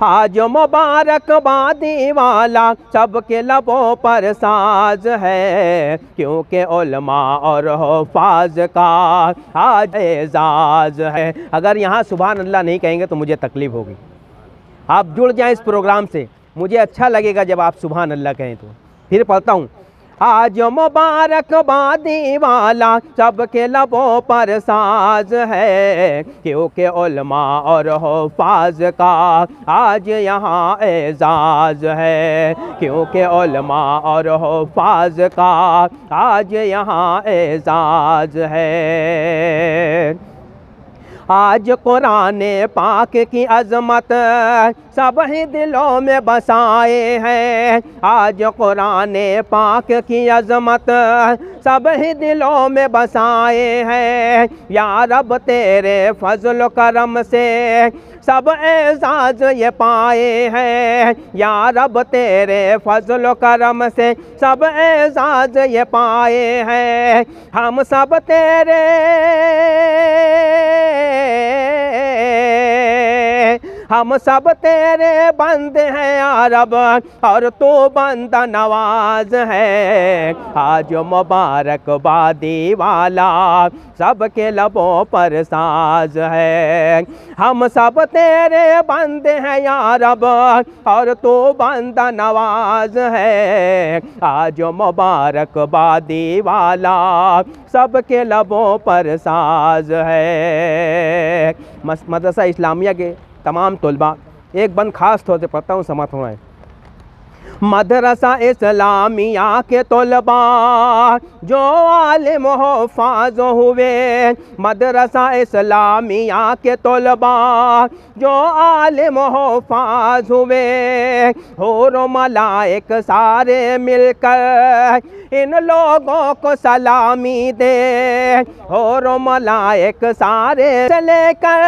آج مبارکبادی والا سب کے لبوں پر ساز ہے، کیونکہ علماء اور حفاظ کا آج اعزاز ہے۔ اگر یہاں سبحان اللہ نہیں کہیں گے تو مجھے تکلیف ہوگی۔ آپ جڑ جائیں اس پروگرام سے، مجھے اچھا لگے گا جب آپ سبحان اللہ کہیں تو۔ پھر پڑھتا ہوں، آج مبارکبادی والا سب کے لبوں پر ساز ہے، کیونکہ علماء اور حفاظ کا آج یہاں اعزاز ہے، کیونکہ علماء اور حفاظ کا آج یہاں اعزاز ہے۔ آج قرآن پاک کی عظمت سب ہی دلوں میں بسائے ہیں، آج قرآن پاک کی عظمت سب ہی دلوں میں بسائے ہیں، یا رب تیرے فضل و کرم سے سب اعزاز یہ پائے ہیں، یا رب تیرے فضل و کرم سے سب اعزاز یہ پائے ہیں، ہم سب تیرے ہم سب تیرے بندے ہیں یا رب، اور تو بندہ نواز ہے۔ آج مبارکبادی والا سب کے لبوں پر ساز ہے، ہم سب تیرے بندے ہیں یا رب، اور تو بندہ نواز ہے۔ آج مبارکبادی والا سب کے لبوں پر ساز ہے۔ مدرسہ اسلامیہ کے تمام طلباء، ایک بند خاص طور سے پڑھتا ہوں، سماعت فرمائیں۔ مدرسہ اسلامیہ کے طلباء جو عالم و حفاظ ہوئے، مدرسہ اسلامیہ کے طلباء جو عالم و حفاظ ہوئے، حور و ملائک سارے مل کر ان لوگوں کو سلامی دے، حور و ملائک سارے سے لے کر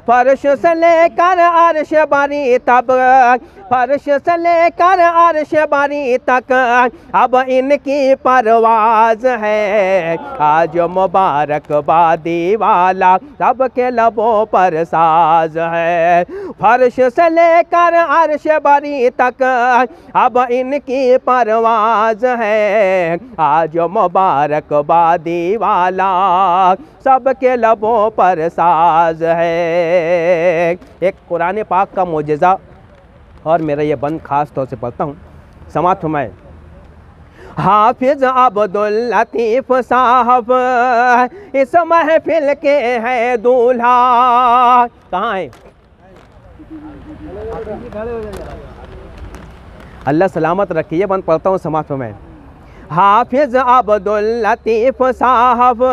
فرش سے لے کر عرش بری تب، فرش سے لے کر عرش بری تک اب ان کی پرواز ہے۔ آج مبارکبادی والا سب کے لبوں پر ساز ہے، فرش سے لے کر عرش بری تک اب ان کی پرواز ہے۔ آج مبارکبادی والا سب کے لبوں پر ساز ہے۔ ایک قرآن پاک کا معجزہ، اور میرا یہ بند خاص طور سے پڑھتا ہوں، سماعت فرمائیں۔ حافظ عبداللطیف صاحب اس محفل کے ہیں دولہا، کہاں ہیں؟ اللہ سلامت رکھیے، بند پڑھتا ہوں، سماعت فرمائیں۔ حافظ عبداللطیف صاحب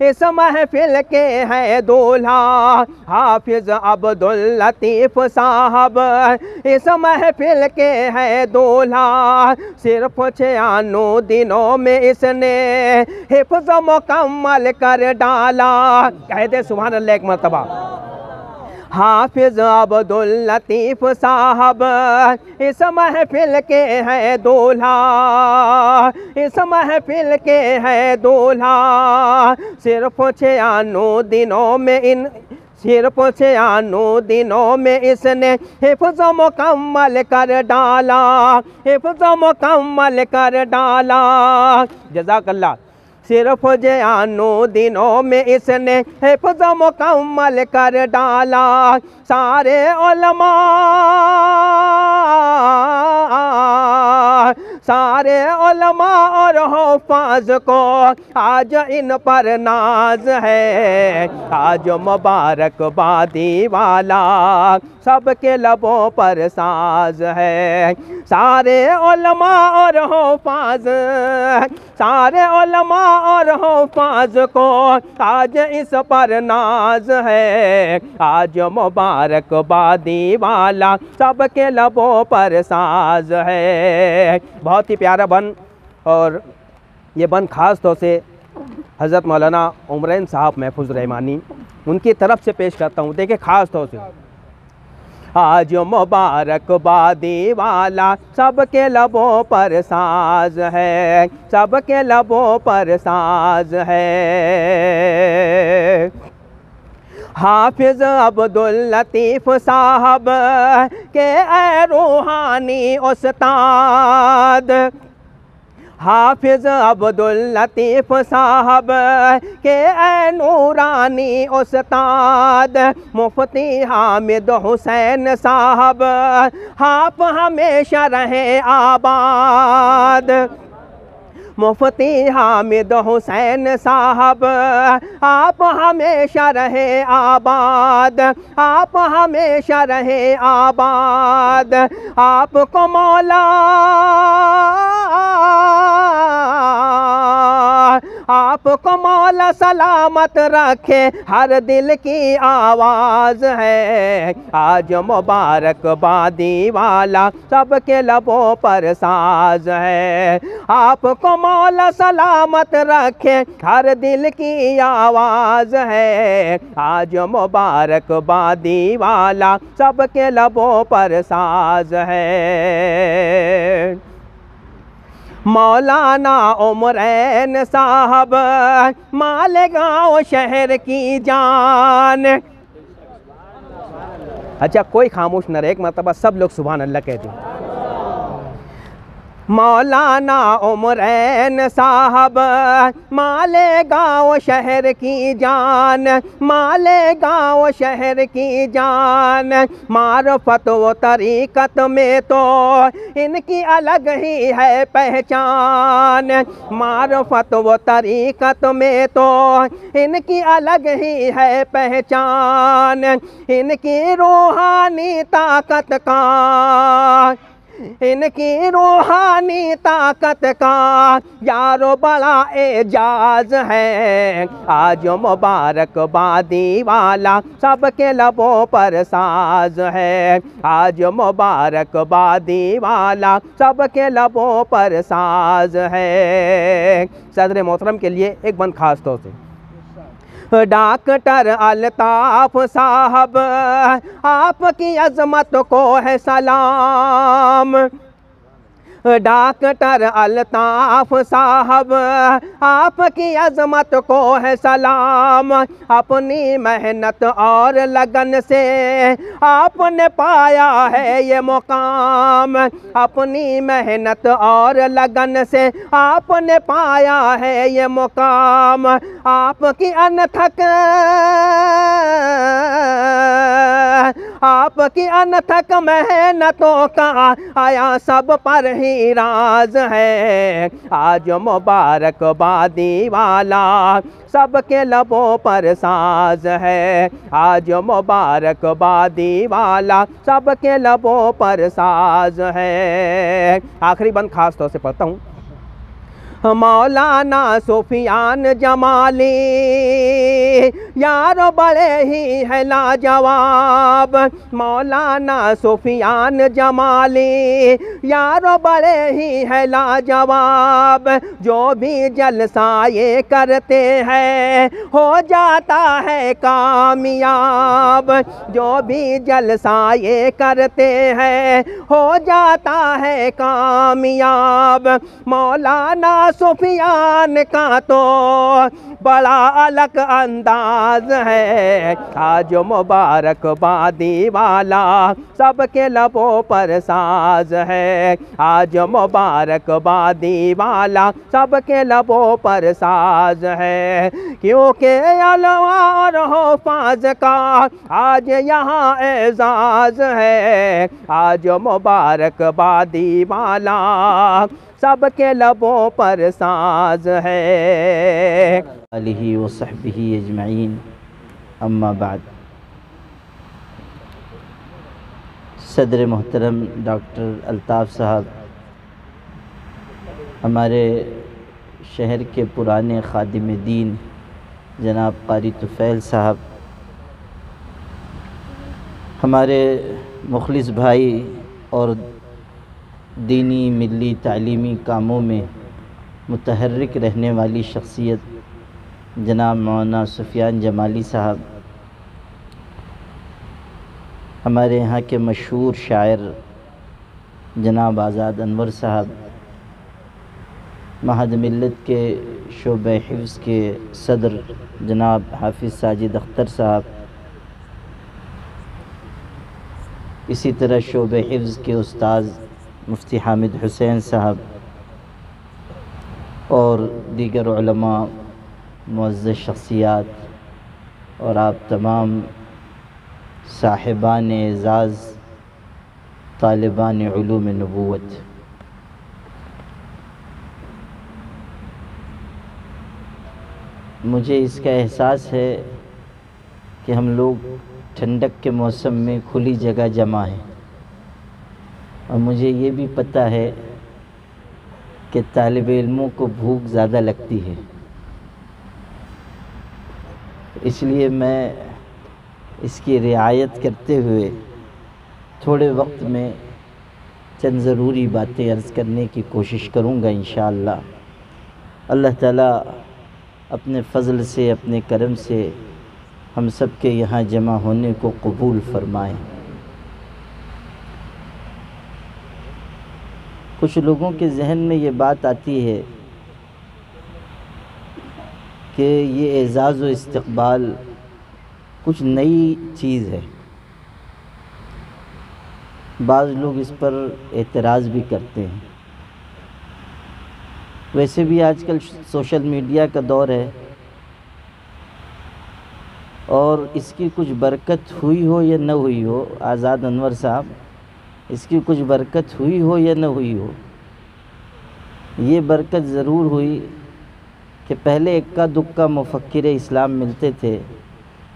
اس محفل کے ہیں دولہا، حافظ عبداللطیف صاحب اس محفل کے ہیں دولہا، صرف 96 دنوں میں اس نے حفظ مکمل کر ڈالا، کہہ دے سبحان اللہ ایک مرتبہ۔ حافظ عبداللطیف صاحب اس محفل کے ہیں دولہا، اس محفل کے ہیں دولہا، صرف 96 دنوں میں صرف 96 دنوں میں اس نے حفظ مکمل کر ڈالا، حفظ مکمل کر ڈالا، جزاک اللہ۔ صرف 96 دنوں میں اس نے حفظ مکمل کر ڈالا، سارے علماء اور حفاظ کو آج ان پر ناز ہے۔ آج مبارکبادی والا سب کے لبوں پر ساز ہے، سارے علماء اور حفاظ، سارے علماء اور حفاظ کو آج اس پر ناز ہے۔ آج مبارکبادی والا سب کے لبوں پر ساز ہے۔ بہت ہی پیارا بند، اور یہ بند خاص طور سے حضرت مولانا عمرین صاحب محفوظ رحمانی ان کی طرف سے پیش کرتا ہوں، دیکھیں خاص طور سے۔ آج مبارکبادی والا سب کے لبوں پر ساز ہے، سب کے لبوں پر ساز ہے۔ حافظ عبداللطیف صاحب کے اے روحانی استاد، حافظ عبداللطیف صاحب کے اے نورانی استاد، مفتی حامد حسین صاحب آپ ہمیشہ رہیں آباد، مفتی حامد حسین صاحب آپ ہمیشہ رہیں آباد، آپ ہمیشہ رہیں آباد، آپ کو مولا آپ کو مولا سلامت رکھے، ہر دل کی آواز ہے آج مبارک بادی والا سب کے لبوں پر ساز ہے، آپ کو مولا سلامت رکھے، ہر دل کی آواز ہے آج مبارک بادی والا سب کے لبوں پر ساز ہے۔ مولانا عمرین صاحب مالیگاؤں شہر کی جان، اچھا کوئی خاموش نہ رہے، ایک مرتبہ سب لوگ سبحان اللہ کہتے ہیں۔ مولانا عمرین صاحب مالیگاؤں شہر کی جان، مالیگاؤں شہر کی جان، معرفت و طریقت میں تو ان کی الگ ہی ہے پہچان، معرفت و طریقت میں تو ان کی الگ ہی ہے پہچان، ان کی روحانی طاقت کا، ان کی روحانی طاقت کا یارو بڑا اعجاز ہے آج مبارک بادی والا سب کے لبوں پر ساز ہے، آج مبارک بادی والا سب کے لبوں پر ساز ہے۔ صدر محترم کے لیے ایک بند خاص طور سے ڈاکٹر الطاف صاحب آپ کی عظمت کو ہے سلام، ڈاکٹر الطاف صاحب آپ کی عظمت کو ہے سلام، اپنی محنت اور لگن سے آپ نے پایا ہے یہ مقام، اپنی محنت اور لگن سے آپ نے پایا ہے یہ مقام، آپ کی انتھک آپ کی انتھک محنتوں کا آیا سب پر ہی راز ہے آج مبارک بادی والا سب کے لبوں پر ساز ہے، آج مبارک بادی والا سب کے لبوں پر ساز ہے۔ آخری بند خاص طور سے پڑھتا ہوں۔ مولانا سفیان جمالی یار بڑے ہی ہے لاجواب، مولانا سفیان جمالی یار بڑے ہی ہے لاجواب، جو بھی جلسہ یہ کرتے ہیں ہو جاتا ہے کامیاب، جو بھی جلسہ یہ کرتے ہیں ہو جاتا ہے کامیاب، مولانا سفیان کا تو بڑا الگ انداز ہے آج مبارک بادی والا سب کے لبوں پر ساز ہے، آج مبارک بادی والا سب کے لبوں پر ساز ہے، کیونکہ علوہ اور حفاظ کا آج یہاں اعزاز ہے آج مبارک بادی والا سب کے لبوں پر ساز ہے۔ آلہ و صحبہ اجمعین، اما بعد۔ صدر محترم ڈاکٹر الطاف صاحب ہمارے شہر کے پرانے خادم دین جناب قاری طفیل صاحب، ہمارے مخلص بھائی اور دینی ملی تعلیمی کاموں میں متحرک رہنے والی شخصیت جناب مولانا سفیان جمالی صاحب، ہمارے یہاں کے مشہور شاعر جناب آزاد انور صاحب، مہد ملت کے شعبہ حفظ کے صدر جناب حافظ ساجد اختر صاحب، اسی طرح شعبہ حفظ کے استاذ مفتی حامد حسین صاحب اور دیگر علماء، معزز شخصیات اور آپ تمام صاحبان اعزاز، طالبان علوم نبوت، مجھے اس کا احساس ہے کہ ہم لوگ ٹھنڈک کے موسم میں کھلی جگہ جمع ہیں، اور مجھے یہ بھی پتہ ہے کہ طالب علموں کو بھوک زیادہ لگتی ہے، اس لیے میں اس کی رعایت کرتے ہوئے تھوڑے وقت میں چند ضروری باتیں عرض کرنے کی کوشش کروں گا انشاءاللہ۔ اللہ تعالیٰ اپنے فضل سے، اپنے کرم سے ہم سب کے یہاں جمع ہونے کو قبول فرمائیں۔ کچھ لوگوں کے ذہن میں یہ بات آتی ہے کہ یہ اعزاز و استقبال کچھ نئی چیز ہے، بعض لوگ اس پر اعتراض بھی کرتے ہیں۔ ویسے بھی آج کل سوشل میڈیا کا دور ہے، اور اس کی کچھ برکت ہوئی ہو یا نہ ہوئی ہو، آزاد انور صاحب، اس کی کچھ برکت ہوئی ہو یا نہ ہوئی ہو، یہ برکت ضرور ہوئی کہ پہلے اکا دکا مفکر اسلام ملتے تھے،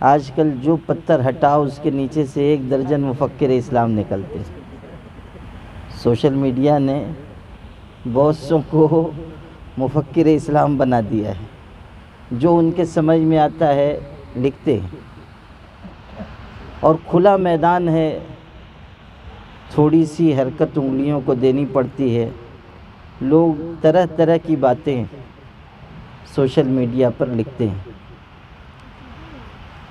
آج کل جو پتھر ہٹاؤ اس کے نیچے سے 1 درجن مفکر اسلام نکلتے ہیں۔ سوشل میڈیا نے بہت سوں کو مفکر اسلام بنا دیا ہے، جو ان کے سمجھ میں آتا ہے لکھتے ہیں، اور کھلا میدان ہے، تھوڑی سی حرکت انگلیوں کو دینی پڑتی ہے، لوگ طرح طرح کی باتیں سوشل میڈیا پر لکھتے ہیں۔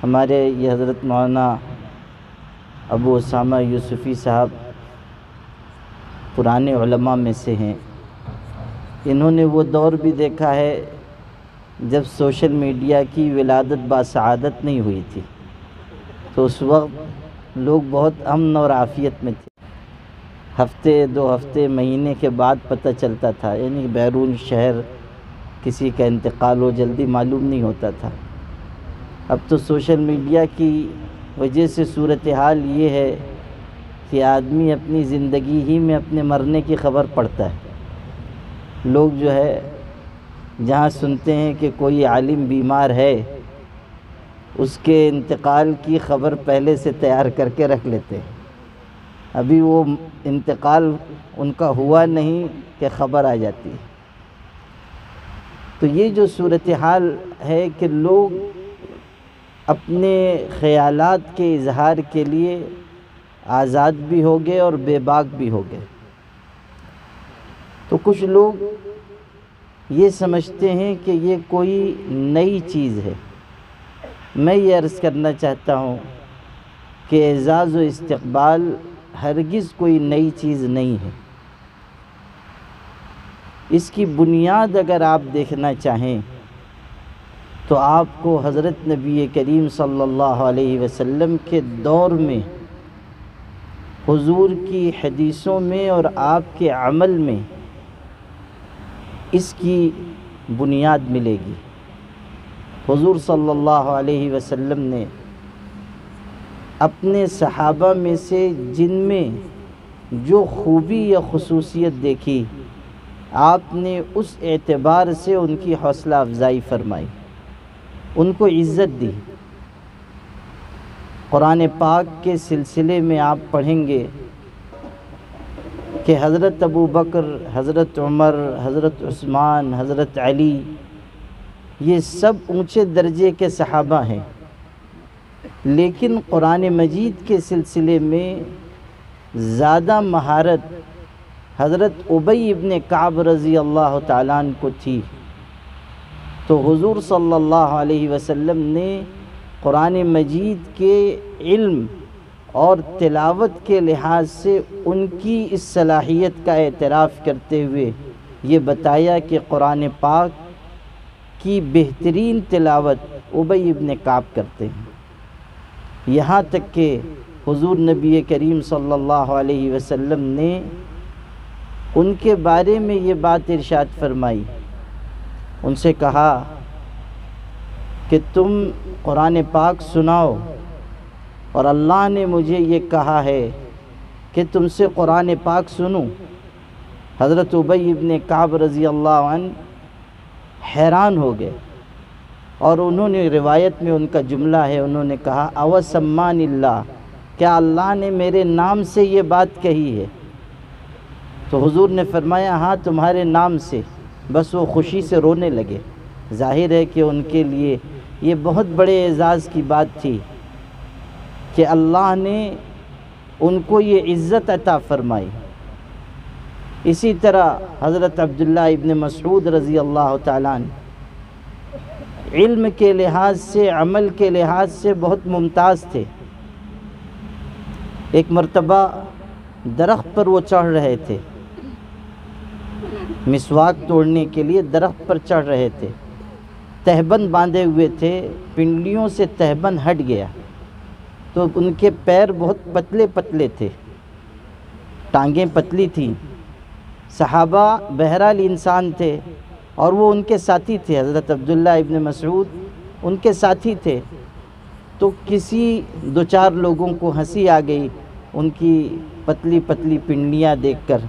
ہمارے یہ حضرت مولانا ابو اسامہ یوسفی صاحب پرانے علماء میں سے ہیں، انہوں نے وہ دور بھی دیکھا ہے جب سوشل میڈیا کی ولادت باسعادت نہیں ہوئی تھی، تو اس وقت لوگ بہت امن اور عافیت میں تھے، ہفتے 2 ہفتے مہینے کے بعد پتہ چلتا تھا، یعنی بیرون شہر کسی کا انتقال ہو جلدی معلوم نہیں ہوتا تھا۔ اب تو سوشل میڈیا کی وجہ سے صورتحال یہ ہے کہ آدمی اپنی زندگی ہی میں اپنے مرنے کی خبر پڑتا ہے۔ لوگ جو ہے جہاں سنتے ہیں کہ کوئی عالم بیمار ہے، اس کے انتقال کی خبر پہلے سے تیار کر کے رکھ لیتے ہیں، ابھی وہ انتقال ان کا ہوا نہیں کہ خبر آ جاتی ہے۔ تو یہ جو صورتحال ہے کہ لوگ اپنے خیالات کے اظہار کے لیے آزاد بھی ہو گئے اور بے باک بھی ہو گئے، تو کچھ لوگ یہ سمجھتے ہیں کہ یہ کوئی نئی چیز ہے۔ میں یہ عرض کرنا چاہتا ہوں کہ اعزاز و استقبال ہرگز کوئی نئی چیز نہیں ہے۔ اس کی بنیاد اگر آپ دیکھنا چاہیں تو آپ کو حضرت نبی کریم صلی اللہ علیہ وسلم کے دور میں حضور کی حدیثوں میں اور آپ کے عمل میں اس کی بنیاد ملے گی۔ حضور صلی اللہ علیہ وسلم نے اپنے صحابہ میں سے جن میں جو خوبی یا خصوصیت دیکھی، آپ نے اس اعتبار سے ان کی حوصلہ افزائی فرمائی، ان کو عزت دی۔ قرآن پاک کے سلسلے میں آپ پڑھیں گے کہ حضرت ابو بکر، حضرت عمر، حضرت عثمان، حضرت علی، یہ سب اونچے درجے کے صحابہ ہیں، لیکن قرآن مجید کے سلسلے میں زیادہ مہارت حضرت ابی ابن کعب رضی اللہ تعالیٰ عنہ کو تھی۔ تو حضور صلی اللہ علیہ وسلم نے قرآن مجید کے علم اور تلاوت کے لحاظ سے ان کی اس صلاحیت کا اعتراف کرتے ہوئے یہ بتایا کہ قرآن پاک کی بہترین تلاوت ابی ابن کعب کرتے ہیں، یہاں تک کہ حضور نبی کریم صلی اللہ علیہ وسلم نے ان کے بارے میں یہ بات ارشاد فرمائی. ان سے کہا کہ تم قرآن پاک سناؤ، اور اللہ نے مجھے یہ کہا ہے کہ تم سے قرآن پاک سنوں. حضرت ابی ابن کعب رضی اللہ عنہ حیران ہو گئے، اور انہوں نے روایت میں ان کا جملہ ہے، انہوں نے کہا او سمان اللہ، کیا اللہ نے میرے نام سے یہ بات کہی ہے؟ تو حضور نے فرمایا ہاں تمہارے نام سے. بس وہ خوشی سے رونے لگے. ظاہر ہے کہ ان کے لیے یہ بہت بڑے اعزاز کی بات تھی کہ اللہ نے ان کو یہ عزت عطا فرمائی. اسی طرح حضرت عبداللہ ابن مسعود رضی اللہ تعالیٰ عنہ علم کے لحاظ سے، عمل کے لحاظ سے بہت ممتاز تھے. ایک مرتبہ درخت پر وہ چڑھ رہے تھے، مسواک توڑنے کے لیے درخت پر چڑھ رہے تھے. تہبند باندھے ہوئے تھے، پنڈلیوں سے تہبند ہٹ گیا تو ان کے پیر بہت پتلے پتلے تھے، ٹانگیں پتلی تھیں. صحابہ بہرحال انسان تھے، اور وہ ان کے ساتھی تھے. حضرت عبداللہ ابن مسعود ان کے ساتھی تھے. تو کسی دو چار لوگوں کو ہنسی آ گئی ان کی پتلی پتلی پنڈلیاں دیکھ کر.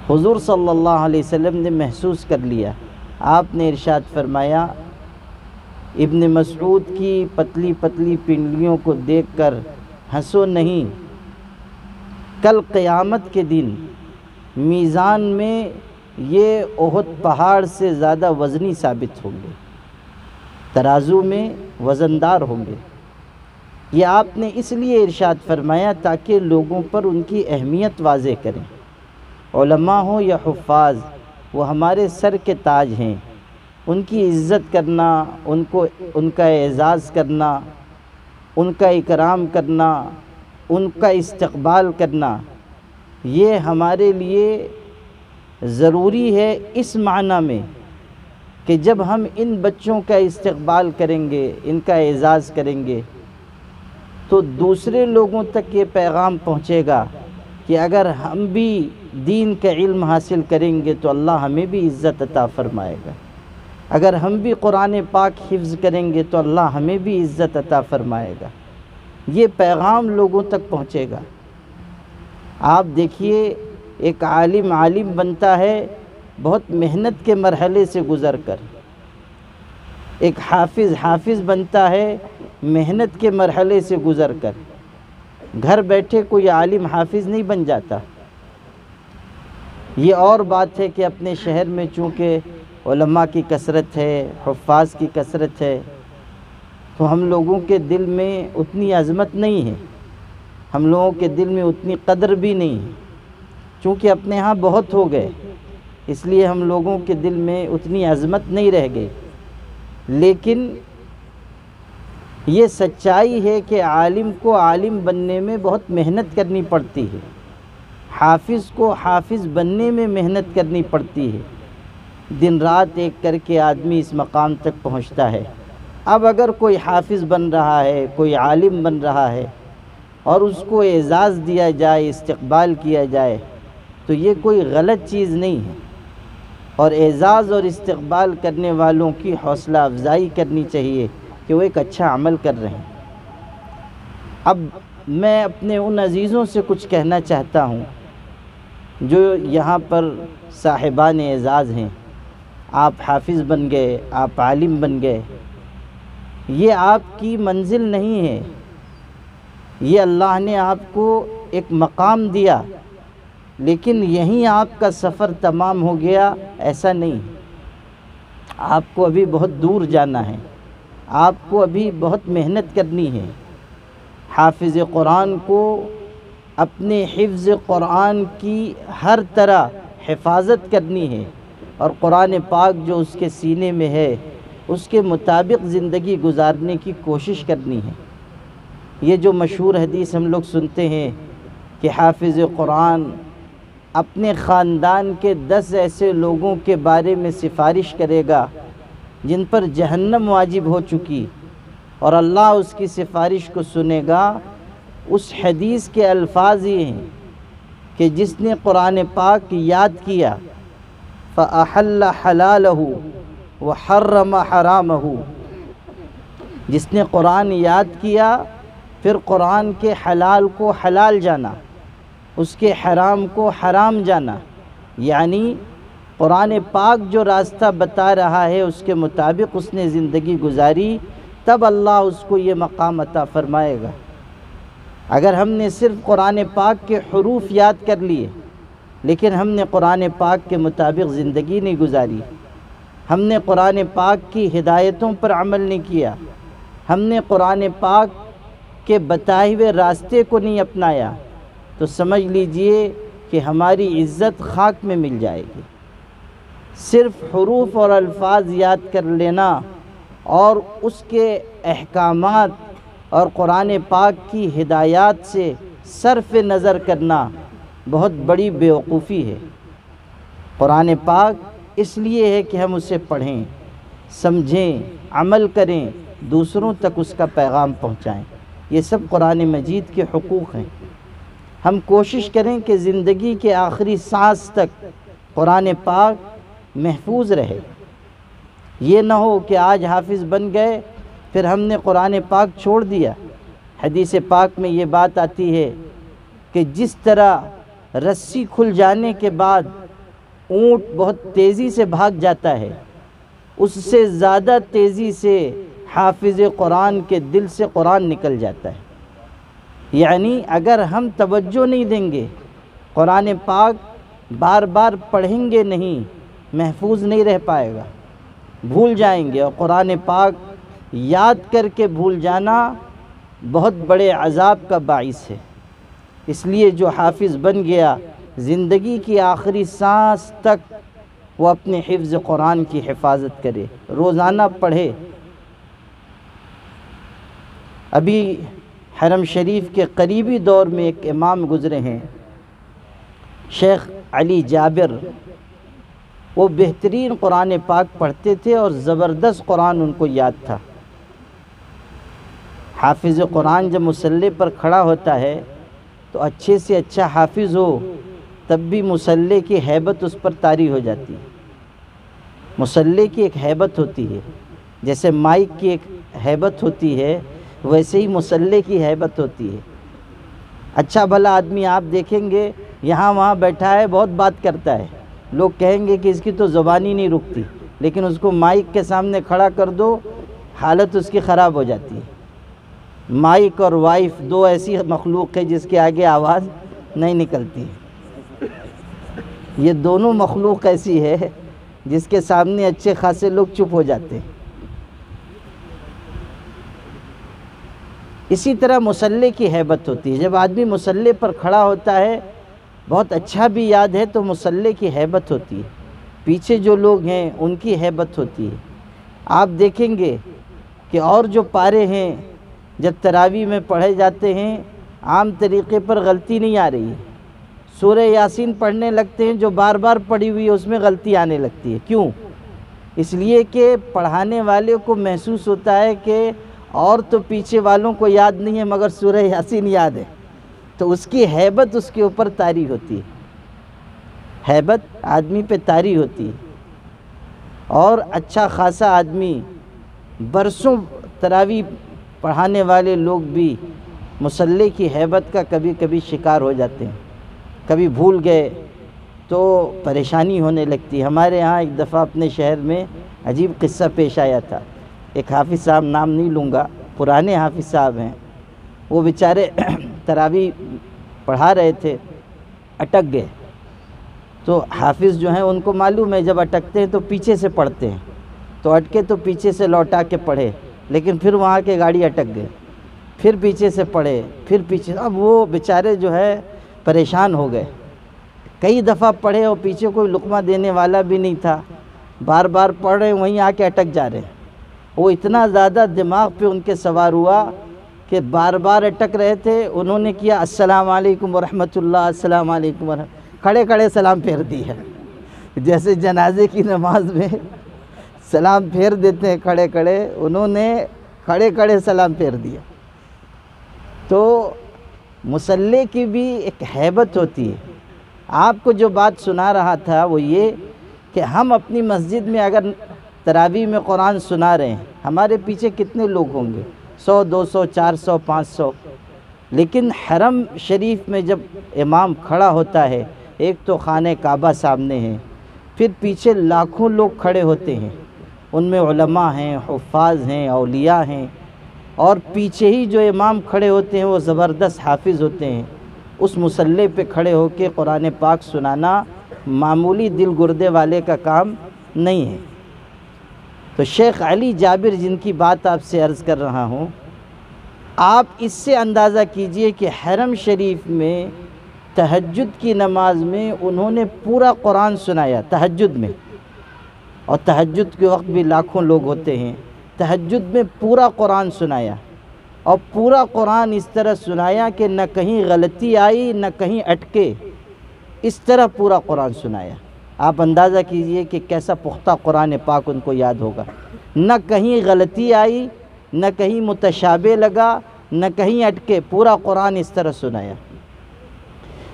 حضور صلی اللہ علیہ وسلم نے محسوس کر لیا. آپ نے ارشاد فرمایا ابن مسعود کی پتلی پتلی پنڈلیوں کو دیکھ کر ہنسو نہیں، کل قیامت کے دن میزان میں یہ احد پہاڑ سے زیادہ وزنی ثابت ہوں گے، ترازو میں وزندار ہوں گے. یہ آپ نے اس لیے ارشاد فرمایا تاکہ لوگوں پر ان کی اہمیت واضح کریں. علماء ہوں یا حفاظ، وہ ہمارے سر کے تاج ہیں. ان کی عزت کرنا، ان کا اعزاز کرنا، ان کا اکرام کرنا، ان کا استقبال کرنا، یہ ہمارے لیے ضروری ہے اس معنی میں کہ جب ہم ان بچوں کا استقبال کریں گے، ان کا اعزاز کریں گے، تو دوسرے لوگوں تک یہ پیغام پہنچے گا کہ اگر ہم بھی دین کا علم حاصل کریں گے تو اللہ ہمیں بھی عزت عطا فرمائے گا. اگر ہم بھی قرآن پاک حفظ کریں گے تو اللہ ہمیں بھی عزت عطا فرمائے گا. یہ پیغام لوگوں تک پہنچے گا. آپ دیکھیے ایک عالم بنتا ہے بہت محنت کے مرحلے سے گزر کر، ایک حافظ بنتا ہے محنت کے مرحلے سے گزر کر. گھر بیٹھے کوئی عالم حافظ نہیں بن جاتا. یہ اور بات ہے کہ اپنے شہر میں چونکہ علماء کی کثرت ہے، حفاظ کی کثرت ہے، تو ہم لوگوں کے دل میں اتنی عظمت نہیں ہے، ہم لوگوں کے دل میں اتنی قدر بھی نہیں ہے. چونکہ اپنے ہاں بہت ہو گئے اس لیے ہم لوگوں کے دل میں اتنی عظمت نہیں رہ گئی. لیکن یہ سچائی ہے کہ عالم کو عالم بننے میں بہت محنت کرنی پڑتی ہے، حافظ کو حافظ بننے میں محنت کرنی پڑتی ہے. دن رات ایک کر کے آدمی اس مقام تک پہنچتا ہے. اب اگر کوئی حافظ بن رہا ہے، کوئی عالم بن رہا ہے اور اس کو اعزاز دیا جائے، استقبال کیا جائے، تو یہ کوئی غلط چیز نہیں ہے. اور اعزاز اور استقبال کرنے والوں کی حوصلہ افزائی کرنی چاہیے کہ وہ ایک اچھا عمل کر رہے ہیں. اب میں اپنے ان عزیزوں سے کچھ کہنا چاہتا ہوں جو یہاں پر صاحبان اعزاز ہیں. آپ حافظ بن گئے، آپ عالم بن گئے، یہ آپ کی منزل نہیں ہے. یہ اللہ نے آپ کو ایک مقام دیا، لیکن یہیں آپ کا سفر تمام ہو گیا ایسا نہیں. آپ کو ابھی بہت دور جانا ہے، آپ کو ابھی بہت محنت کرنی ہے. حافظ قرآن کو اپنے حفظ قرآن کی ہر طرح حفاظت کرنی ہے، اور قرآن پاک جو اس کے سینے میں ہے اس کے مطابق زندگی گزارنے کی کوشش کرنی ہے. یہ جو مشہور حدیث ہم لوگ سنتے ہیں کہ حافظ قرآن اپنے خاندان کے 10 ایسے لوگوں کے بارے میں سفارش کرے گا جن پر جہنم واجب ہو چکی، اور اللہ اس کی سفارش کو سنے گا اس حدیث کے الفاظ یہ ہیں کہ جس نے قرآن پاک یاد کیا فَأَحَلَّ حَلَالَهُ وَحَرَّمَ حَرَامَهُ، جس نے قرآن یاد کیا پھر قرآن کے حلال کو حلال جانا، اس کے حرام کو حرام جانا، یعنی قرآن پاک جو راستہ بتا رہا ہے اس کے مطابق اس نے زندگی گزاری، تب اللہ اس کو یہ مقام عطا فرمائے گا۔ اگر ہم نے صرف قرآن پاک کے حروف یاد کر لیے لیکن ہم نے قرآن پاک کے مطابق زندگی نہیں گزاری، ہم نے قرآن پاک کی ہدایتوں پر عمل نہیں کیا، ہم نے قرآن پاک کے بتائے ہوئے راستے کو نہیں اپنایا، تو سمجھ لیجئے کہ ہماری عزت خاک میں مل جائے گی۔ صرف حروف اور الفاظ یاد کر لینا اور اس کے احکامات اور قرآن پاک کی ہدایات سے صرف نظر کرنا بہت بڑی بیوقوفی ہے۔ قرآن پاک اس لیے ہے کہ ہم اسے پڑھیں، سمجھیں، عمل کریں، دوسروں تک اس کا پیغام پہنچائیں۔ یہ سب قرآن مجید کے حقوق ہیں۔ ہم کوشش کریں کہ زندگی کے آخری سانس تک قرآن پاک محفوظ رہے۔ یہ نہ ہو کہ آج حافظ بن گئے پھر ہم نے قرآن پاک چھوڑ دیا۔ حدیث پاک میں یہ بات آتی ہے کہ جس طرح رسی کھل جانے کے بعد اونٹ بہت تیزی سے بھاگ جاتا ہے، اس سے زیادہ تیزی سے حافظ قرآن کے دل سے قرآن نکل جاتا ہے۔ یعنی اگر ہم توجہ نہیں دیں گے، قرآن پاک بار بار پڑھیں گے نہیں، محفوظ نہیں رہ پائے گا، بھول جائیں گے، اور قرآن پاک یاد کر کے بھول جانا بہت بڑے عذاب کا باعث ہے۔ اس لیے جو حافظ بن گیا زندگی کی آخری سانس تک وہ اپنے حفظ قرآن کی حفاظت کرے، روزانہ پڑھے۔ ابھی حرم شریف کے قریبی دور میں ایک امام گزرے ہیں، شیخ علی جابر، وہ بہترین قرآن پاک پڑھتے تھے اور زبردست قرآن ان کو یاد تھا۔ حافظ قرآن جب مصلی پر کھڑا ہوتا ہے تو اچھے سے اچھا حافظ ہو تب بھی مصلی کی ہیبت اس پر طاری ہو جاتی ہے۔ مصلی کی ایک ہیبت ہوتی ہے، جیسے مائک کی ایک ہیبت ہوتی ہے ویسے ہی مصلی کی ہیبت ہوتی ہے۔ اچھا بھلا آدمی آپ دیکھیں گے یہاں وہاں بیٹھا ہے، بہت بات کرتا ہے، لوگ کہیں گے کہ اس کی تو زبان ہی نہیں رکتی، لیکن اس کو مائک کے سامنے کھڑا کر دو حالت اس کی خراب ہو جاتی ہے۔ مائک اور وائف دو ایسی مخلوق ہے جس کے آگے آواز نہیں نکلتی۔ یہ دونوں مخلوق ایسی ہے جس کے سامنے اچھے خاصے لوگ چپ ہو جاتے ہیں۔ اسی طرح مصلی کی ہیبت ہوتی ہے، جب آدمی مصلی پر کھڑا ہوتا ہے بہت اچھا بھی یاد ہے تو مصلی کی ہیبت ہوتی ہے، پیچھے جو لوگ ہیں ان کی ہیبت ہوتی ہے۔ آپ دیکھیں گے کہ اور جو پارے ہیں جب تراویح میں پڑھے جاتے ہیں عام طریقے پر غلطی نہیں آ رہی ہے، سورہ یاسین پڑھنے لگتے ہیں جو بار بار پڑھی ہوئی ہے اس میں غلطی آنے لگتی ہے۔ کیوں؟ اس لیے کہ پڑھانے والے کو محسوس ہوتا ہے کہ اور تو پیچھے والوں کو یاد نہیں ہے مگر سورہ یاسین یاد ہے، تو اس کی ہیبت اس کے اوپر طاری ہوتی ہے، ہیبت آدمی پہ طاری ہوتی ہے۔ اور اچھا خاصا آدمی برسوں تراویح پڑھانے والے لوگ بھی مصلی کی ہیبت کا کبھی کبھی شکار ہو جاتے ہیں، کبھی بھول گئے تو پریشانی ہونے لگتی ہے۔ ہمارے ہاں ایک دفعہ اپنے شہر میں عجیب قصہ پیش آیا تھا۔ ایک حافظ صاحب، نام نہیں لوں گا، پرانے حافظ صاحب ہیں، وہ بیچارے تراویح پڑھا رہے تھے، اٹک گئے۔ تو حافظ جو ہیں ان کو معلوم ہے جب اٹکتے ہیں تو پیچھے سے پڑھتے ہیں، تو اٹکے تو پیچھے سے لوٹا کے پڑھے، لیکن پھر وہاں کے گاڑی اٹک گئے، پھر پیچھے سے پڑھے، پھر پیچھے، اب وہ بیچارے جو ہے پریشان ہو گئے۔ کئی دفعہ پڑھے اور پیچھے کوئی لقمہ دینے والا بھی نہیں تھا، بار بار پڑھ رہے ہیں وہیں آ کے اٹک جا رہے ہیں۔ وہ اتنا زیادہ دماغ پہ ان کے سوار ہوا کہ بار بار اٹک رہے تھے، انہوں نے کیا السلام علیکم ورحمۃ اللہ، السلام علیکم ورحمۃ، کھڑے کھڑے سلام پھیر دیا، جیسے جنازے کی نماز میں سلام پھیر دیتے ہیں کھڑے کھڑے، انہوں نے کھڑے کھڑے سلام پھیر دیا۔ تو مصلی کی بھی ایک ہیبت ہوتی ہے۔ آپ کو جو بات سنا رہا تھا وہ یہ کہ ہم اپنی مسجد میں اگر تراویح میں قرآن سنا رہے ہیں، ہمارے پیچھے کتنے لوگ ہوں گے؟ 100 200 400 500۔ لیکن حرم شریف میں جب امام کھڑا ہوتا ہے، ایک تو خانہ کعبہ سامنے ہے، پھر پیچھے لاکھوں لوگ کھڑے ہوتے ہیں، ان میں علماء ہیں، حفاظ ہیں، اولیاء ہیں، اور پیچھے ہی جو امام کھڑے ہوتے ہیں وہ زبردست حافظ ہوتے ہیں۔ اس مصلی پہ کھڑے ہو کے قرآن پاک سنانا معمولی دل گردے والے کا کام نہیں ہے۔ تو شیخ علی جابر جن کی بات آپ سے عرض کر رہا ہوں، آپ اس سے اندازہ کیجئے کہ حرم شریف میں تہجد کی نماز میں انہوں نے پورا قرآن سنایا تہجد میں، اور تہجد کے وقت بھی لاکھوں لوگ ہوتے ہیں، تہجد میں پورا قرآن سنایا، اور پورا قرآن اس طرح سنایا کہ نہ کہیں غلطی آئی نہ کہیں اٹکے، اس طرح پورا قرآن سنایا۔ آپ اندازہ کیجئے کہ کیسا پختہ قرآن پاک ان کو یاد ہوگا، نہ کہیں غلطی آئی نہ کہیں متشابہ لگا نہ کہیں اٹکے، پورا قرآن اس طرح سنایا۔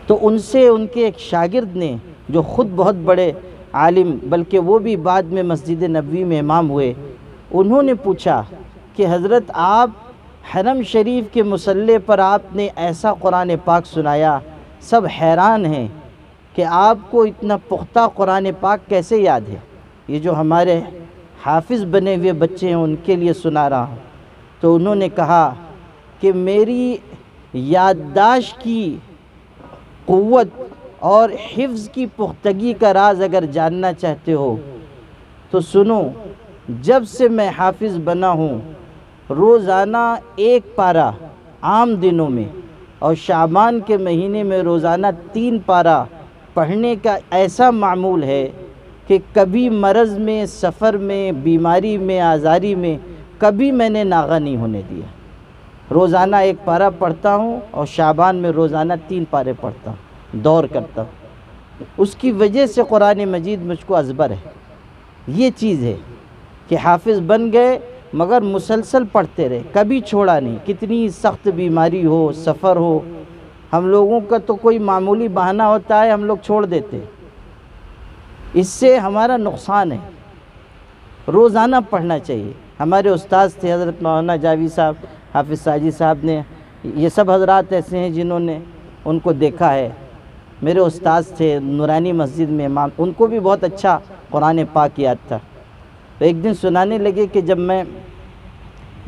تو ان سے ان کے ایک شاگرد نے جو خود بہت بڑے عالم، بلکہ وہ بھی بعد میں مسجد نبوی میں امام ہوئے، انہوں نے پوچھا کہ حضرت آپ حرم شریف کے مصلی پر آپ نے ایسا قرآن پاک سنایا، سب حیران ہیں کہ آپ کو اتنا پختہ قرآن پاک کیسے یاد ہے؟ یہ جو ہمارے حافظ بنے ہوئے بچے ہیں ان کے لیے سنا رہا ہوں۔ تو انہوں نے کہا کہ میری یادداشت کی قوت اور حفظ کی پختگی کا راز اگر جاننا چاہتے ہو تو سنو، جب سے میں حافظ بنا ہوں روزانہ 1 پارہ عام دنوں میں، اور شعبان کے مہینے میں روزانہ 3 پارہ پڑھنے کا ایسا معمول ہے کہ کبھی مرض میں، سفر میں، بیماری میں، آزاری میں کبھی میں نے ناغہ نہیں ہونے دیا۔ روزانہ 1 پارہ پڑھتا ہوں اور شعبان میں روزانہ 3 پارے پڑھتا ہوں، دور کرتا ہوں۔ اس کی وجہ سے قرآن مجید مجھ کو ازبر ہے۔ یہ چیز ہے کہ حافظ بن گئے مگر مسلسل پڑھتے رہے، کبھی چھوڑا نہیں، کتنی سخت بیماری ہو، سفر ہو۔ ہم لوگوں کا تو کوئی معمولی بہانہ ہوتا ہے، ہم لوگ چھوڑ دیتے، اس سے ہمارا نقصان ہے۔ روزانہ پڑھنا چاہیے۔ ہمارے استاذ تھے حضرت مولانا جاوید صاحب، حافظ ساجد صاحب نے، یہ سب حضرات ایسے ہیں جنہوں نے ان کو دیکھا ہے۔ میرے استاذ تھے نورانی مسجد میں امام، ان کو بھی بہت اچھا قرآن پاک یاد تھا۔ تو ایک دن سنانے لگے کہ جب میں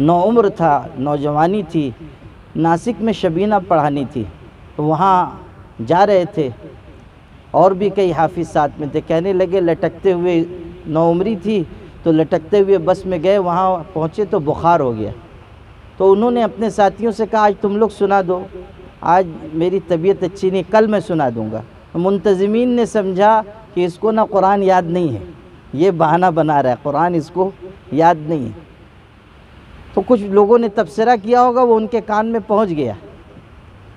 نوعمر تھا، نوجوانی تھی، ناسک میں شبینہ پڑھانی تھی، تو وہاں جا رہے تھے اور بھی کئی حافظ ساتھ میں تھے، کہنے لگے لٹکتے ہوئے، نوعمری تھی تو لٹکتے ہوئے بس میں گئے، وہاں پہنچے تو بخار ہو گیا۔ تو انہوں نے اپنے ساتھیوں سے کہا آج تم لوگ سنا دو، آج میری طبیعت اچھی نہیں، کل میں سنا دوں گا۔ منتظمین نے سمجھا کہ اس کو نہ قرآن یاد نہیں ہے، یہ بہانہ بنا رہا ہے، قرآن اس کو یاد نہیں ہے۔ تو کچھ لوگوں نے تبصرہ کیا ہوگا، وہ ان کے کان میں پہنچ گیا،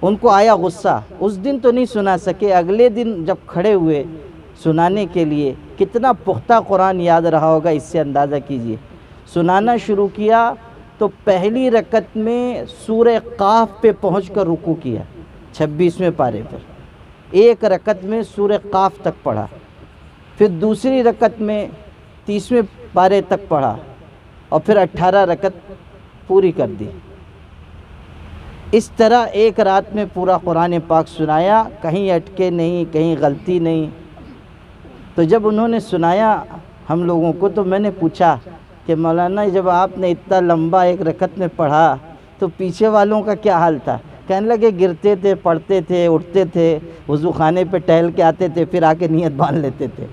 ان کو آیا غصہ۔ اس دن تو نہیں سنا سکے، اگلے دن جب کھڑے ہوئے سنانے کے لیے، کتنا پختہ قرآن یاد رہا ہوگا، اس سے اندازہ کیجئے۔ سنانا شروع کیا تو پہلی رکعت میں سورہ قاف پہ پہنچ کر رکوع کیا، 26ویں پارے پر، 1 رکعت میں سورہ قاف تک پڑھا، پھر دوسری رکعت میں 30ویں پارے تک پڑھا، اور پھر 18 رکعت پوری کر دی۔ اس طرح ایک رات میں پورا قرآن پاک سنایا، کہیں اٹکے نہیں، کہیں غلطی نہیں۔ تو جب انہوں نے سنایا ہم لوگوں کو تو میں نے پوچھا کہ مولانا جب آپ نے اتنا لمبا 1 رکعت میں پڑھا تو پیچھے والوں کا کیا حال تھا؟ کہنے لگے گرتے تھے، پڑھتے تھے، اٹھتے تھے، وضو خانے پہ ٹہل کے آتے تھے، پھر آ کے نیت باندھ لیتے تھے۔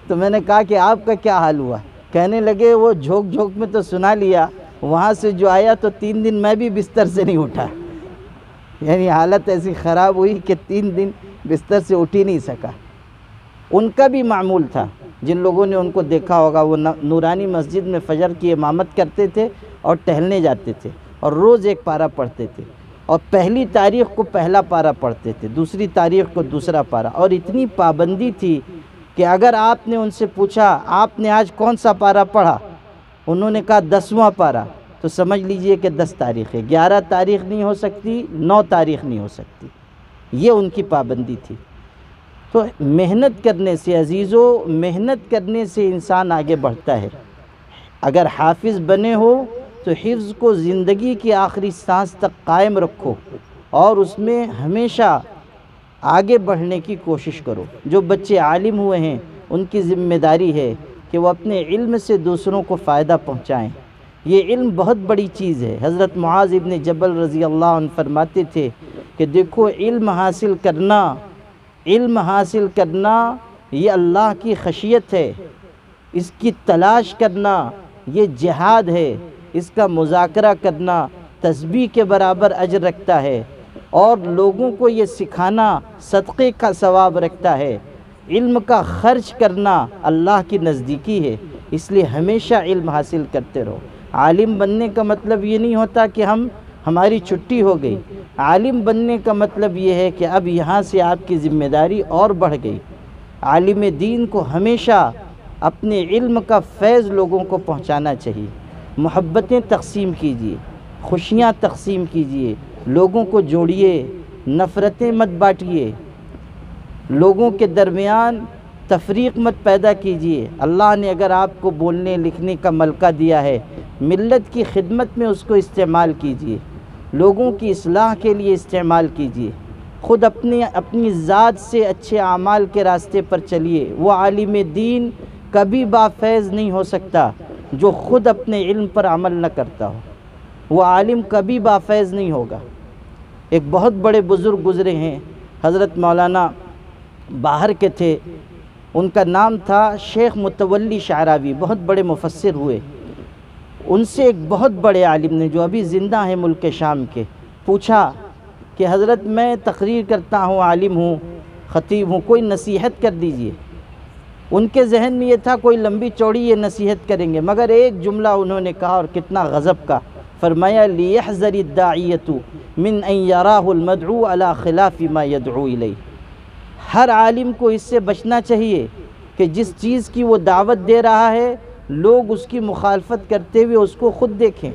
تو میں نے کہا کہ آپ کا کیا حال ہوا؟ کہنے لگے وہ جھوک جھوک میں تو سنا لیا، وہاں سے جو آیا تو 3 دن میں بھی بستر سے نہیں اٹھا، یعنی حالت ایسی خراب ہوئی کہ 3 دن بستر سے اٹھ ہی نہیں سکا۔ ان کا بھی معمول تھا، جن لوگوں نے ان کو دیکھا ہوگا، وہ نورانی مسجد میں فجر کی امامت کرتے تھے اور ٹہلنے جاتے تھے، اور روز 1 پارہ پڑھتے تھے، اور پہلی تاریخ کو پہلا پارہ پڑھتے تھے، دوسری تاریخ کو دوسرا پارہ، اور اتنی پابندی تھی کہ اگر آپ نے ان سے پوچھا آپ نے آج کون سا پارہ پڑھا، انہوں نے کہا 10واں پارہ، تو سمجھ لیجئے کہ 10 تاریخ ہے، 11 تاریخ نہیں ہو سکتی، 9 تاریخ نہیں ہو سکتی، یہ ان کی پابندی تھی۔ تو محنت کرنے سے عزیزو، محنت کرنے سے انسان آگے بڑھتا ہے۔ اگر حافظ بنے ہو تو حفظ کو زندگی کی آخری سانس تک قائم رکھو اور اس میں ہمیشہ آگے بڑھنے کی کوشش کرو۔ جو بچے عالم ہوئے ہیں ان کی ذمہ داری ہے کہ وہ اپنے علم سے دوسروں کو فائدہ پہنچائیں۔ یہ علم بہت بڑی چیز ہے۔ حضرت معاذ ابن جبل رضی اللہ عنہ فرماتے تھے کہ دیکھو، علم حاصل کرنا یہ اللہ کی خشیت ہے، اس کی تلاش کرنا یہ جہاد ہے، اس کا مذاکرہ کرنا تسبیح کے برابر اجر رکھتا ہے، اور لوگوں کو یہ سکھانا صدقے کا ثواب رکھتا ہے۔ علم کا خرچ کرنا اللہ کی نزدیکی ہے، اس لیے ہمیشہ علم حاصل کرتے رہو۔ عالم بننے کا مطلب یہ نہیں ہوتا کہ ہماری چھٹی ہو گئی۔ عالم بننے کا مطلب یہ ہے کہ اب یہاں سے آپ کی ذمہ داری اور بڑھ گئی۔ عالم دین کو ہمیشہ اپنے علم کا فیض لوگوں کو پہنچانا چاہیے۔ محبتیں تقسیم کیجیے، خوشیاں تقسیم کیجیے، لوگوں کو جوڑیے، نفرتیں مت بانٹیے، لوگوں کے درمیان تفریق مت پیدا کیجیے۔ اللہ نے اگر آپ کو بولنے لکھنے کا ملکہ دیا ہے، ملت کی خدمت میں اس کو استعمال کیجیے، لوگوں کی اصلاح کے لیے استعمال کیجیے۔ خود اپنی ذات سے اچھے اعمال کے راستے پر چلیے۔ وہ عالم دین کبھی بافیض نہیں ہو سکتا جو خود اپنے علم پر عمل نہ کرتا ہو، وہ عالم کبھی بافیض نہیں ہوگا۔ ایک بہت بڑے بزرگ گزرے ہیں، حضرت مولانا باہر کے تھے، ان کا نام تھا شیخ متولی شعراوی، بہت بڑے مفسر ہوئے۔ ان سے ایک بہت بڑے عالم نے جو ابھی زندہ ہیں ملک شام کے، پوچھا کہ حضرت میں تقریر کرتا ہوں، عالم ہوں، خطیب ہوں، کوئی نصیحت کر دیجئے۔ ان کے ذہن میں یہ تھا کوئی لمبی چوڑی یہ نصیحت کریں گے، مگر ایک جملہ انہوں نے کہا اور کتنا غضب کا، فرمایا لِيَحْذَرِ الدَّاعِيَةُ مِنْ أَنْ يَرَاهُ الْمَدْعُو عَلَى خِلَافِ مَا يَدْعُو إِلَيْهِ۔ ہر عالم کو اس سے بچنا چاہیے کہ جس چیز کی وہ دعوت دے رہا ہے لوگ اس کی مخالفت کرتے ہوئے اس کو خود دیکھیں۔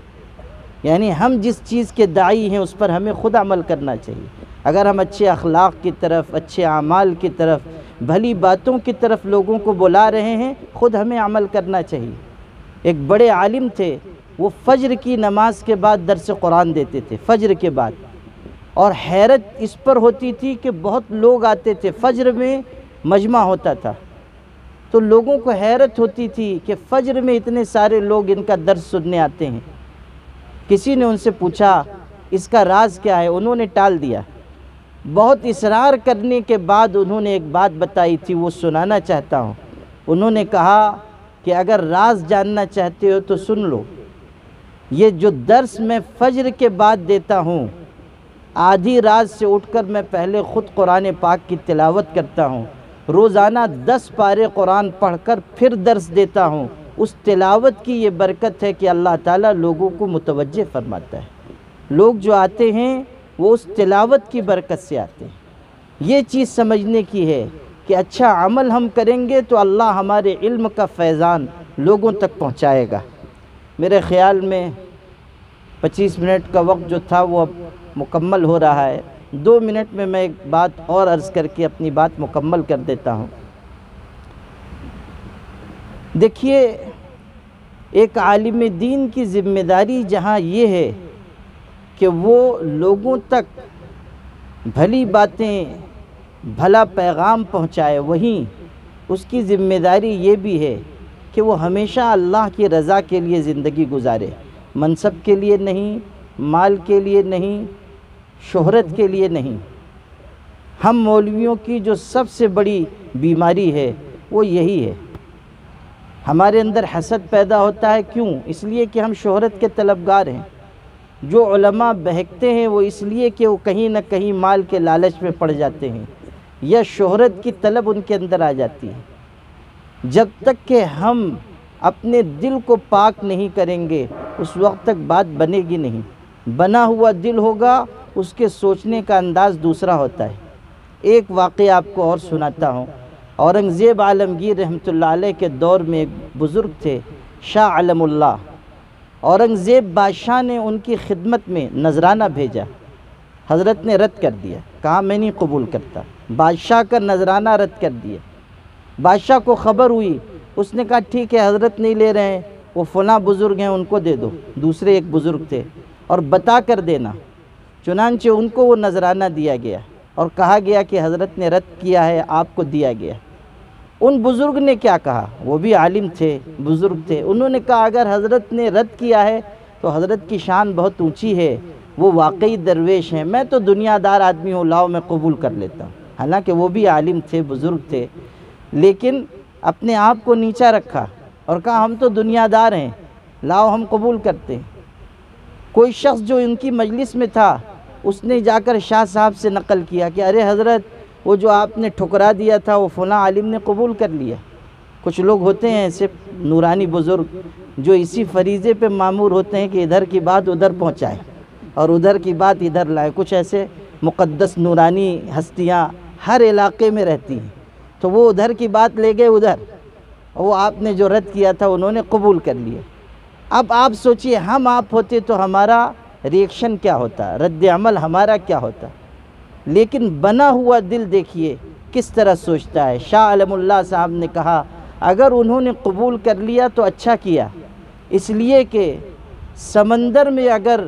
یعنی ہم جس چیز کے داعی ہیں اس پر ہمیں خود عمل کرنا چاہیے۔ اگر ہم اچھے اخلاق کی طرف، اچھے اعمال کی طرف، بھلی باتوں کی طرف لوگوں کو بلا رہے ہیں، خود ہمیں عمل کرنا چاہیے۔ ایک بڑے عالم تھے، وہ فجر کی نماز کے بعد درس قرآن دیتے تھے، فجر کے بعد، اور حیرت اس پر ہوتی تھی کہ بہت لوگ آتے تھے، فجر میں مجمع ہوتا تھا، تو لوگوں کو حیرت ہوتی تھی کہ فجر میں اتنے سارے لوگ ان کا درس سننے آتے ہیں۔ کسی نے ان سے پوچھا اس کا راز کیا ہے، انہوں نے ٹال دیا۔ بہت اصرار کرنے کے بعد انہوں نے ایک بات بتائی تھی، وہ سنانا چاہتا ہوں۔ انہوں نے کہا کہ اگر راز جاننا چاہتے ہو تو سن لو، یہ جو درس میں فجر کے بعد دیتا ہوں، آدھی رات سے اٹھ کر میں پہلے خود قرآن پاک کی تلاوت کرتا ہوں، روزانہ 10 پارے قرآن پڑھ کر پھر درس دیتا ہوں۔ اس تلاوت کی یہ برکت ہے کہ اللہ تعالیٰ لوگوں کو متوجہ فرماتا ہے۔ لوگ جو آتے ہیں وہ اس تلاوت کی برکت سے آتے ہیں۔ یہ چیز سمجھنے کی ہے کہ اچھا عمل ہم کریں گے تو اللہ ہمارے علم کا فیضان لوگوں تک پہنچائے گا۔ میرے خیال میں 25 منٹ کا وقت جو تھا وہ اب مکمل ہو رہا ہے۔ 2 منٹ میں میں ایک بات اور عرض کر کے اپنی بات مکمل کر دیتا ہوں۔ دیکھیے، ایک عالم دین کی ذمہ داری جہاں یہ ہے کہ وہ لوگوں تک بھلی باتیں، بھلا پیغام پہنچائے، وہیں اس کی ذمہ داری یہ بھی ہے کہ وہ ہمیشہ اللہ کی رضا کے لیے زندگی گزارے، منصب کے لیے نہیں، مال کے لیے نہیں، شہرت کے لیے نہیں۔ ہم مولویوں کی جو سب سے بڑی بیماری ہے وہ یہی ہے، ہمارے اندر حسد پیدا ہوتا ہے۔ کیوں؟ اس لیے کہ ہم شہرت کے طلبگار ہیں۔ جو علماء بہکتے ہیں وہ اس لیے کہ وہ کہیں نہ کہیں مال کے لالچ میں پڑ جاتے ہیں یا شہرت کی طلب ان کے اندر آ جاتی ہے۔ جب تک کہ ہم اپنے دل کو پاک نہیں کریں گے اس وقت تک بات بنے گی نہیں۔ بنا ہوا دل ہوگا، اس کے سوچنے کا انداز دوسرا ہوتا ہے۔ ایک واقعہ آپ کو اور سناتا ہوں۔ اورنگزیب عالمگیر رحمۃ اللہ علیہ کے دور میں ایک بزرگ تھے، شاہ علم اللہ۔ اورنگزیب بادشاہ نے ان کی خدمت میں نذرانہ بھیجا، حضرت نے رد کر دیا، کہا میں نہیں قبول کرتا، بادشاہ کا نذرانہ رد کر دیا۔ بادشاہ کو خبر ہوئی، اس نے کہا ٹھیک ہے حضرت نہیں لے رہے ہیں، وہ فلاں بزرگ ہیں ان کو دے دو، دوسرے ایک بزرگ تھے، اور بتا کر دینا۔ چنانچہ ان کو وہ نذرانہ دیا گیا اور کہا گیا کہ حضرت نے رد کیا ہے، آپ کو دیا گیا۔ ان بزرگ نے کیا کہا، وہ بھی عالم تھے، بزرگ تھے، انہوں نے کہا اگر حضرت نے رد کیا ہے تو حضرت کی شان بہت اونچی ہے، وہ واقعی درویش ہیں، میں تو دنیا دار آدمی ہوں، لاؤ میں قبول کر لیتا ہوں۔ حالانکہ وہ بھی عالم تھے، بزرگ تھے، لیکن اپنے آپ کو نیچا رکھا اور کہا ہم تو دنیا دار ہیں، لاؤ ہم قبول کرتے ہیں۔ کوئی شخص جو ان کی مجلس میں تھا، اس نے جا کر شاہ صاحب سے نقل کیا کہ ارے حضرت وہ جو آپ نے ٹھکرا دیا تھا وہ فلاں عالم نے قبول کر لیا۔ کچھ لوگ ہوتے ہیں ایسے نورانی بزرگ جو اسی فریضے پہ مامور ہوتے ہیں کہ ادھر کی بات ادھر پہنچائیں اور ادھر کی بات ادھر لائیں۔ کچھ ایسے مقدس نورانی ہستیاں ہر علاقے میں رہتی ہیں، تو وہ ادھر کی بات لے گئے ادھر، وہ آپ نے جو رد کیا تھا انہوں نے قبول کر لیا۔ اب آپ سوچئے ہم آپ ہوتے تو ہمارا ریئیکشن کیا ہوتا، رد عمل ہمارا کیا ہوتا، لیکن بنا ہوا دل دیکھیے کس طرح سوچتا ہے۔ شاہ علم اللہ صاحب نے کہا اگر انہوں نے قبول کر لیا تو اچھا کیا، اس لیے کہ سمندر میں اگر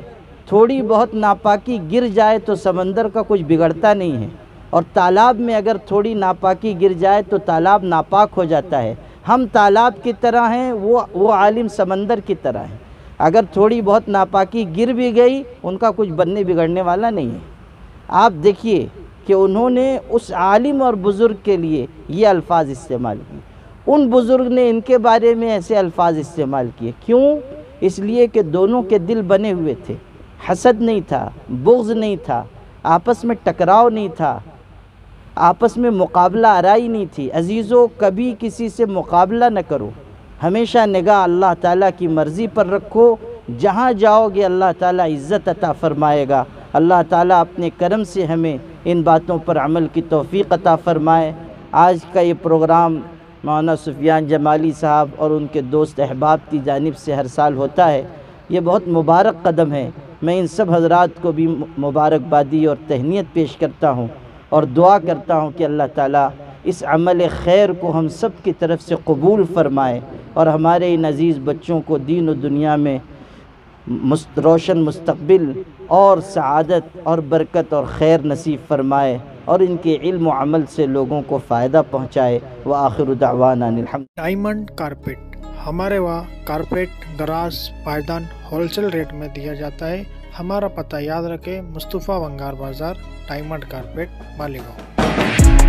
تھوڑی بہت ناپاکی گر جائے تو سمندر کا کچھ بگڑتا نہیں ہے، اور تالاب میں اگر تھوڑی ناپاکی گر جائے تو تالاب ناپاک ہو جاتا ہے۔ ہم تالاب کی طرح ہیں، وہ عالم سمندر کی طرح ہیں، اگر تھوڑی بہت ناپاکی گر بھی گئی ان کا کچھ بننے بگڑنے والا نہیں ہے۔ آپ دیکھیے کہ انہوں نے اس عالم اور بزرگ کے لیے یہ الفاظ استعمال کیے، ان بزرگ نے ان کے بارے میں ایسے الفاظ استعمال کیے، کیوں؟ اس لیے کہ دونوں کے دل بنے ہوئے تھے، حسد نہیں تھا، بغض نہیں تھا، آپس میں ٹکراؤ نہیں تھا، آپس میں مقابلہ آرائی نہیں تھی۔ عزیزو کبھی کسی سے مقابلہ نہ کرو، ہمیشہ نگاہ اللہ تعالیٰ کی مرضی پر رکھو، جہاں جاؤ گے اللہ تعالیٰ عزت عطا فرمائے گا۔ اللہ تعالیٰ اپنے کرم سے ہمیں ان باتوں پر عمل کی توفیق عطا فرمائے۔ آج کا یہ پروگرام مولانا سفیان جمالی صاحب اور ان کے دوست احباب کی جانب سے ہر سال ہوتا ہے، یہ بہت مبارک قدم ہے۔ میں ان سب حضرات کو بھی مبارکبادی اور تہنیت پیش کرتا ہوں اور دعا کرتا ہوں کہ اللہ تعالیٰ اس عمل خیر کو ہم سب کی طرف سے قبول فرمائے اور ہمارے ان عزیز بچوں کو دین و دنیا میں روشن مستقبل اور سعادت اور برکت اور خیر نصیب فرمائے اور ان کے علم و عمل سے لوگوں کو فائدہ پہنچائے۔ وآخر دعوانا الحمد۔ ڈائمنڈ کارپیٹ، ہمارے وہاں کارپیٹ دراز پائیدان ہول سیل ریٹ میں دیا جاتا ہے۔ ہمارا پتہ یاد رکھیں، مصطفیٰ ونگار بازار، ڈائمنڈ کارپیٹ، مالیگاؤں۔